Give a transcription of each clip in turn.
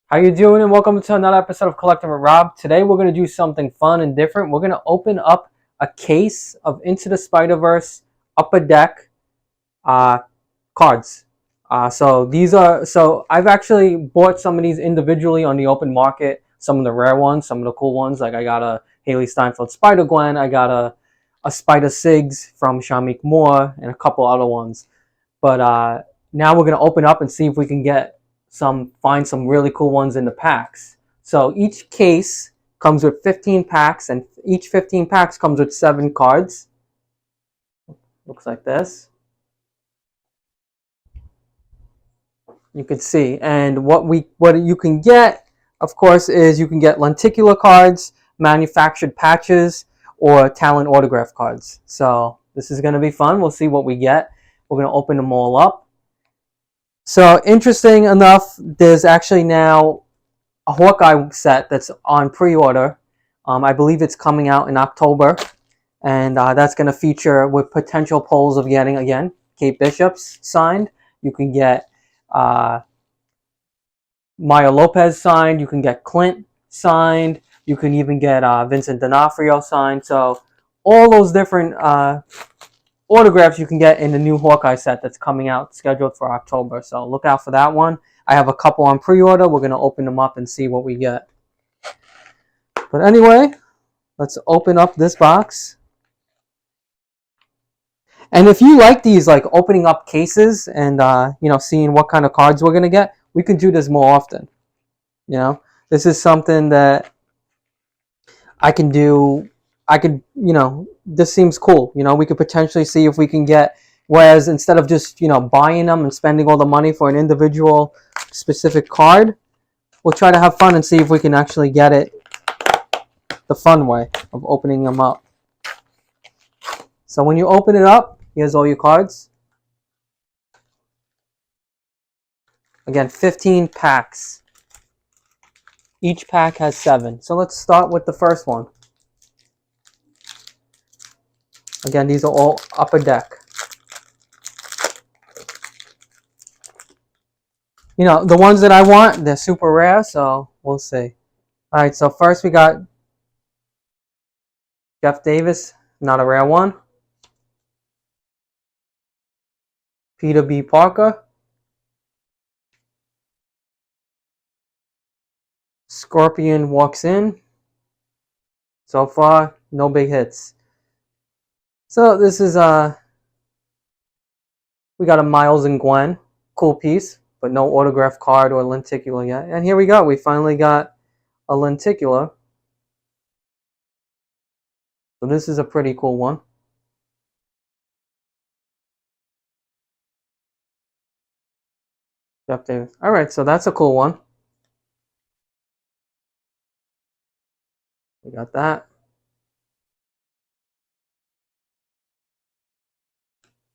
How you doing? And welcome to another episode of Collecting with Rob. Today we're going to do something fun and different. We're going to open up a case of Into the Spiderverse Upper Deck uh, cards. So I've actually bought some of these individually on the open market. Some of the rare ones, some of the cool ones. Like I got a Hailee Steinfeld Spider Gwen. I got a Spider Sigs from Shameik Moore, and a couple other ones. But now we're gonna open up and see if we can find some really cool ones in the packs. So each case comes with 15 packs, and each 15 packs comes with 7 cards. Looks like this. You can see, and what you can get, of course, is you can get lenticular cards, manufactured patches, or talent autograph cards. So this is gonna be fun. We'll see what we get. We're gonna open them all up. So interesting enough, there's actually now a Hawkeye set that's on pre-order. I believe it's coming out in October, and that's going to feature with potential polls of getting, again, Kate Bishop's signed. You can get Maya Lopez signed. You can get Clint signed. You can even get Vincent D'Onofrio signed. So all those different autographs you can get in the new Hawkeye set that's coming out, scheduled for October. So look out for that one. I have a couple on pre-order. We're going to open them up and see what we get. But anyway, let's open up this box. And if you like these, like opening up cases and seeing what kind of cards we're going to get, we can do this more often. This is something that I can do. This seems cool. We could potentially see if we can get, whereas instead of just, buying them and spending all the money for an individual specific card, we'll try to have fun and see if we can actually get it the fun way of opening them up. So when you open it up, here's all your cards. Again, 15 packs. Each pack has 7. So let's start with the first one. Again, these are all upper deck. The ones that I want, they're super rare, so we'll see. All right, so first we got Jeff Davis, not a rare one. Peter B. Parker. Scorpion walks in. So far, no big hits. So this is we got a Miles and Gwen, cool piece, but no autograph card or lenticular yet. And here we go. We finally got a lenticular. So this is a pretty cool one. Jeff Davis. All right, so that's a cool one. We got that.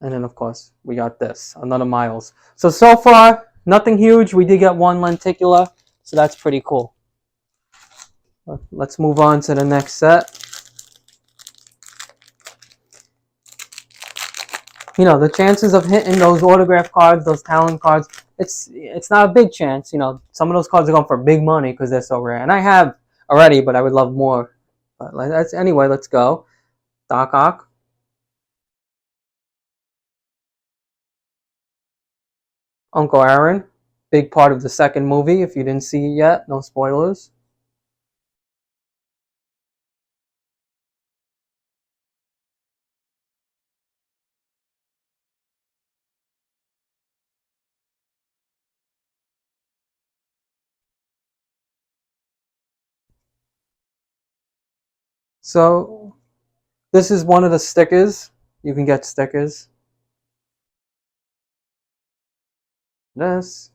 And then, of course, we got this, another Miles. So far, nothing huge. We did get one lenticular, so that's pretty cool. Let's move on to the next set. The chances of hitting those autograph cards, those talent cards, it's not a big chance. Some of those cards are going for big money because they're so rare. And I have already, but I would love more. But anyway, let's go. Doc Ock. Uncle Aaron, big part of the second movie. If you didn't see it yet, no spoilers. So this is one of the stickers. You can get stickers. This.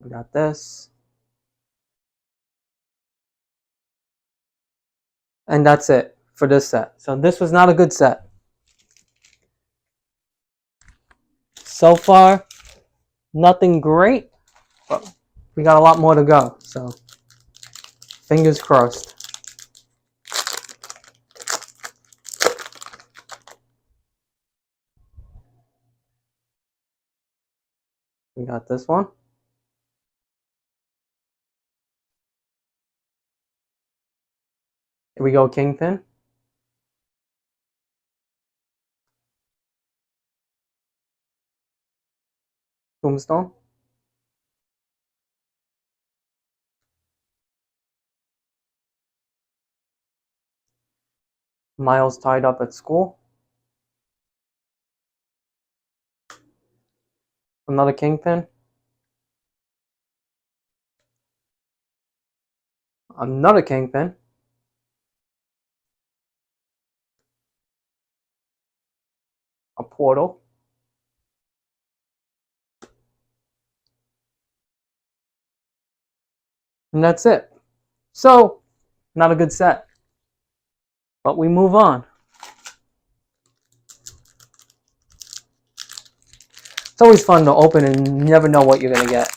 We got this. And that's it for this set. So this was not a good set. So far, nothing great, but we got a lot more to go. So fingers crossed. We got this one. Here we go, Kingpin. Tombstone. Miles tied up at school. Another Kingpin. Another Kingpin. A portal. And that's it. So, not a good set. But we move on. It's always fun to open and you never know what you're going to get.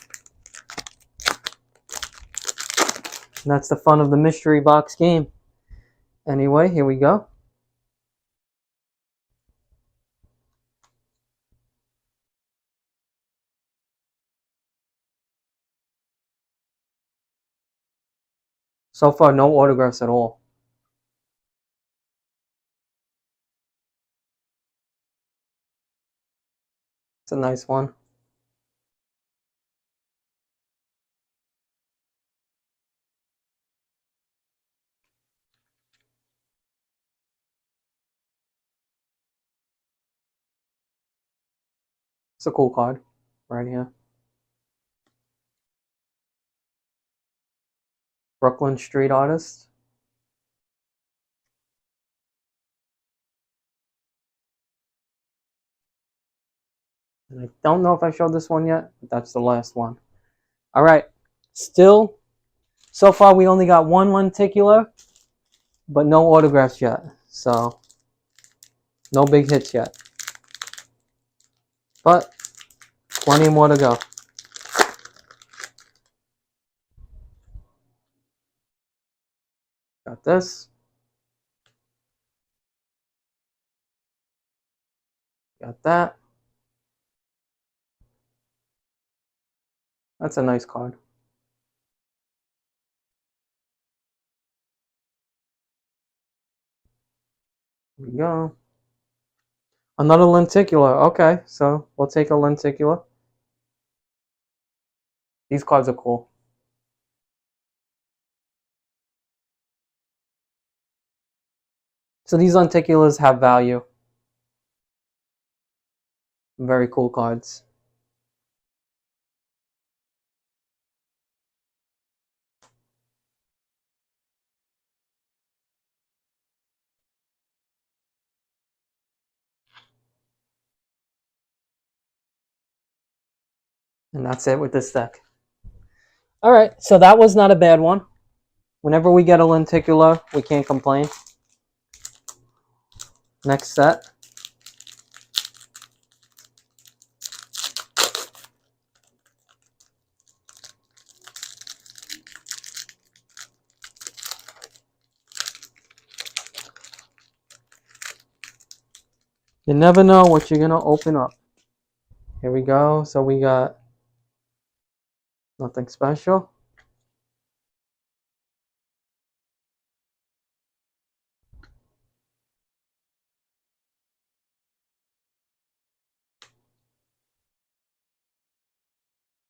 And that's the fun of the mystery box game. Anyway, here we go. So far, no autographs at all. It's a nice one. It's a cool card right here. Brooklyn Street Artist. And I don't know if I showed this one yet, but that's the last one. All right. Still, so far we only got one lenticular, but no autographs yet. So, no big hits yet. But, plenty more to go. Got this. Got that. That's a nice card. Here we go. Another lenticular. Okay, so we'll take a lenticular. These cards are cool. So these lenticulars have value. Very cool cards. And that's it with this deck. Alright, so that was not a bad one. Whenever we get a lenticular, we can't complain. Next set. You never know what you're going to open up. Here we go. So we got nothing special.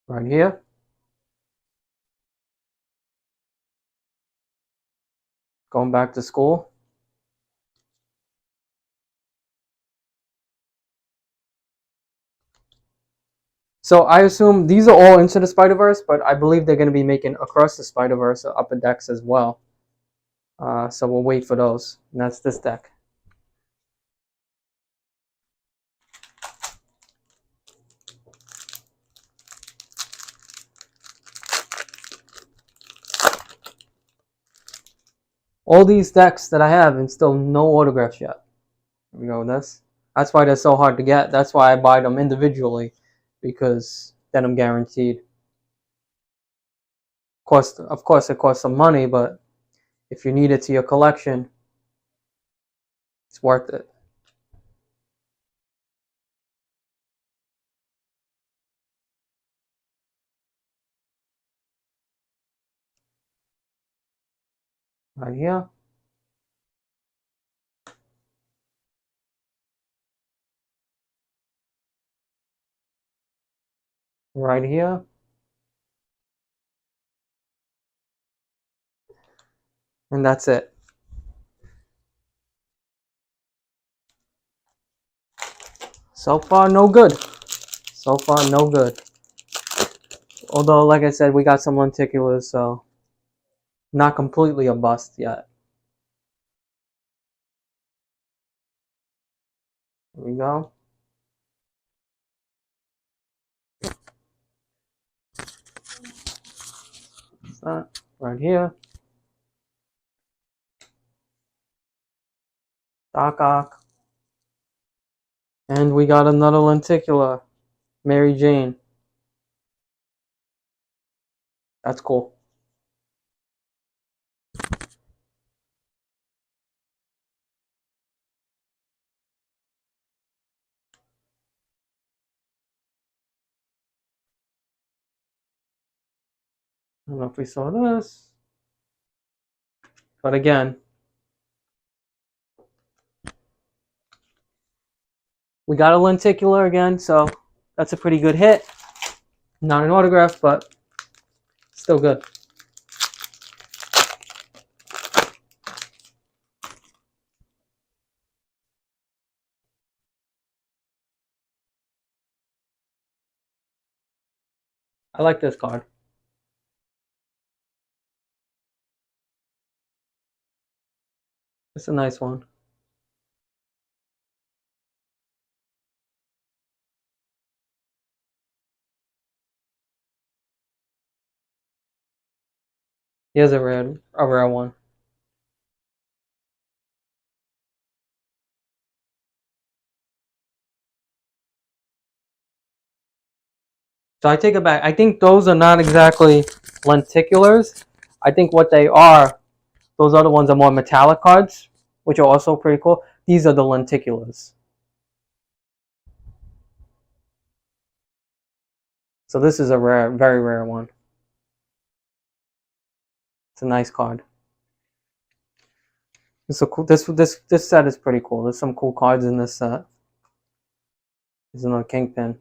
Right here. Going back to school. So I assume these are all Into the Spiderverse, but I believe they're going to be making Across the Spiderverse upper decks as well. So we'll wait for those. And that's this deck. All these decks that I have and still no autographs yet. Here we go with this. That's why they're so hard to get. That's why I buy them individually, because then I'm guaranteed. Of course, it costs some money, but if you need it to your collection, it's worth it. Right here. Right here. And that's it. So far, no good. So far, no good. Although, like I said, we got some lenticulars, so not completely a bust yet. Here we go. That right here. Doc Ock. And we got another lenticular. Mary Jane. That's cool. I don't know if we saw this. But again, we got a lenticular again, so that's a pretty good hit. Not an autograph, but still good. I like this card. It's a nice one. Here's a rare one. So I take it back. I think those are not exactly lenticulars. I think what they are, those other ones are more metallic cards, which are also pretty cool. These are the lenticulars. So this is a rare, very rare one. It's a nice card. This cool. This set is pretty cool. There's some cool cards in this set. There's another Kingpin.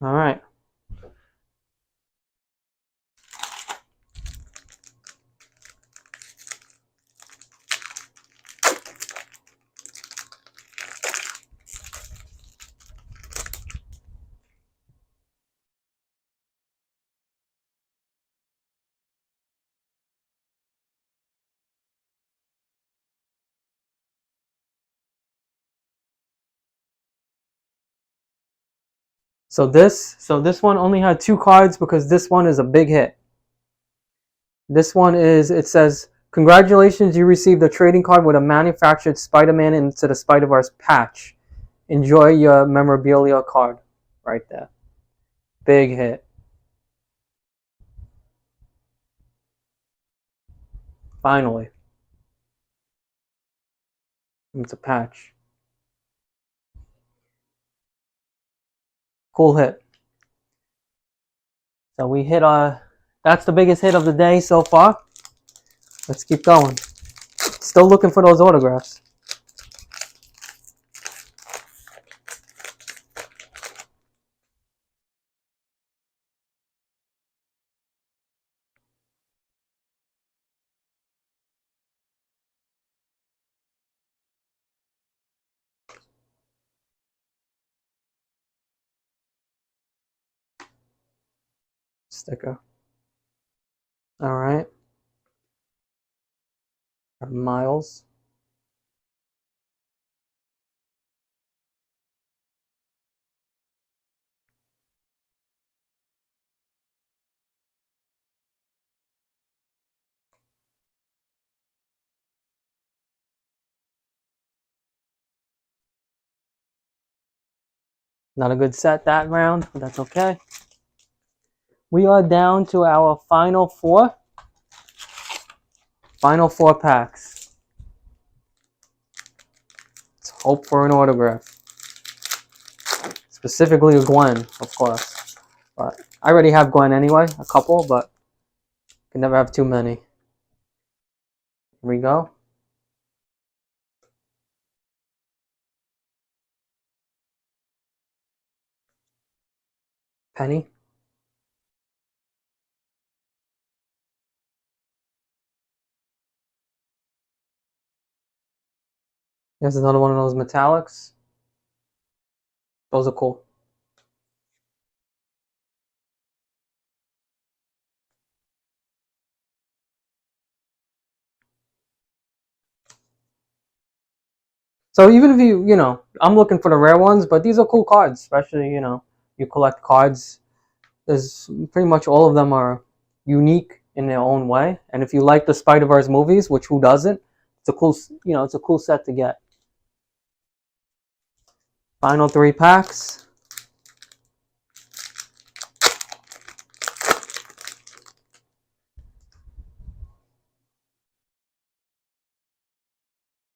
All right. So this one only had 2 cards because this one is a big hit. This one is, it says, congratulations, you received a trading card with a manufactured Spider-Man Into the Spiderverse patch. Enjoy your memorabilia card. Right there. Big hit. Finally. It's a patch. Cool hit. So we hit that's the biggest hit of the day so far. Let's keep going. Still looking for those autographs. Sticker. All right. Miles. Not a good set that round, but that's okay. We are down to our final 4. Final 4 packs. Let's hope for an autograph. Let's Specifically a Gwen, of course. But I already have Gwen anyway, a couple, but can never have too many. Here we go. Penny. Here's another one of those metallics. Those are cool. So even if you know, I'm looking for the rare ones, but these are cool cards, especially, you collect cards. There's pretty much all of them are unique in their own way. And if you like the Spider-Verse movies, which who doesn't, it's a cool, it's a cool set to get. Final 3 packs.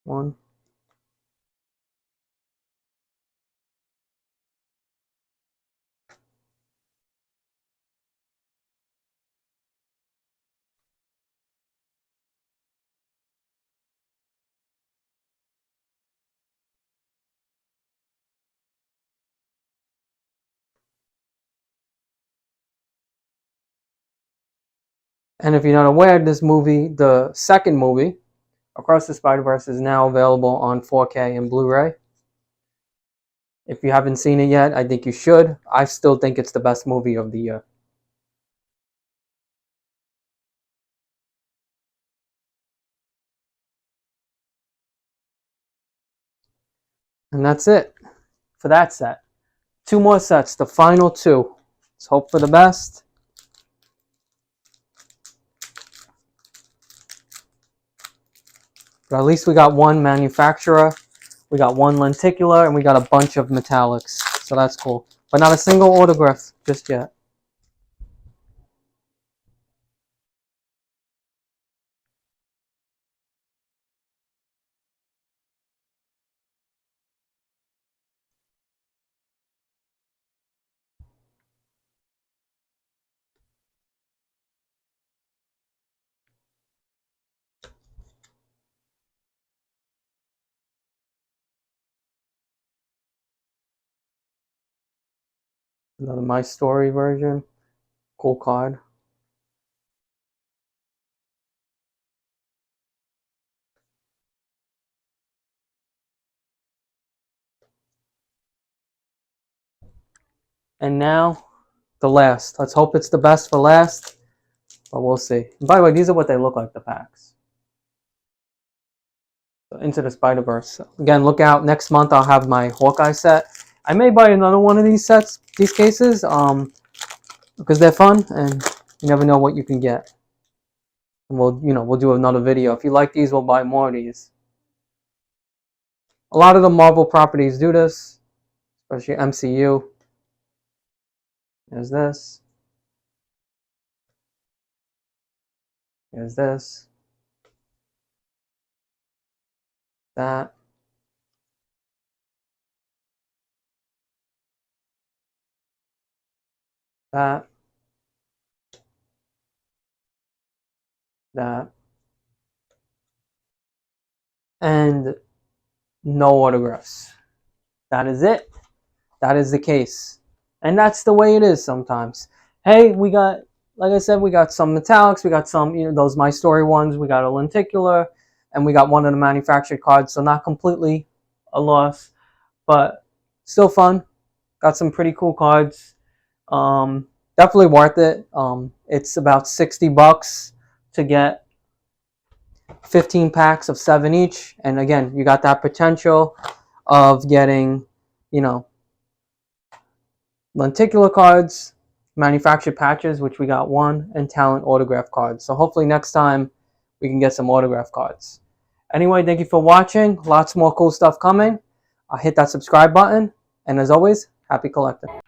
One. And if you're not aware, this movie, the second movie, Across the Spider-Verse, is now available on 4K and Blu-ray. If you haven't seen it yet, I think you should. I still think it's the best movie of the year. And that's it for that set. 2 more sets, the final 2. Let's hope for the best. But at least we got 1 manufacturer, we got 1 lenticular, and we got a bunch of metallics. So that's cool. But not a single autograph just yet. Another My Story version. Cool card. And now, the last. Let's hope it's the best for last. But we'll see. And by the way, these are what they look like, the packs. So Into the Spiderverse. Again, look out. Next month, I'll have my Hawkeye set. I may buy another one of these sets, these cases, because they're fun, and you never know what you can get. And we'll do another video. If you like these, we'll buy more of these. A lot of the Marvel properties do this, especially MCU. There's this. There's this. That. That. That. And no autographs. That is it. That is the case. And that's the way it is sometimes. Hey, we got, like I said, we got some metallics. We got some, those My Story ones. We got a lenticular. And we got one of the manufactured cards. So not completely a loss. But still fun. Got some pretty cool cards. Definitely worth it. It's about $60 to get 15 packs of 7 each. And again, you got that potential of getting, lenticular cards, manufactured patches, which we got 1, and talent autograph cards. So hopefully next time we can get some autograph cards. Anyway, thank you for watching. Lots more cool stuff coming. Hit that subscribe button. And as always, happy collecting.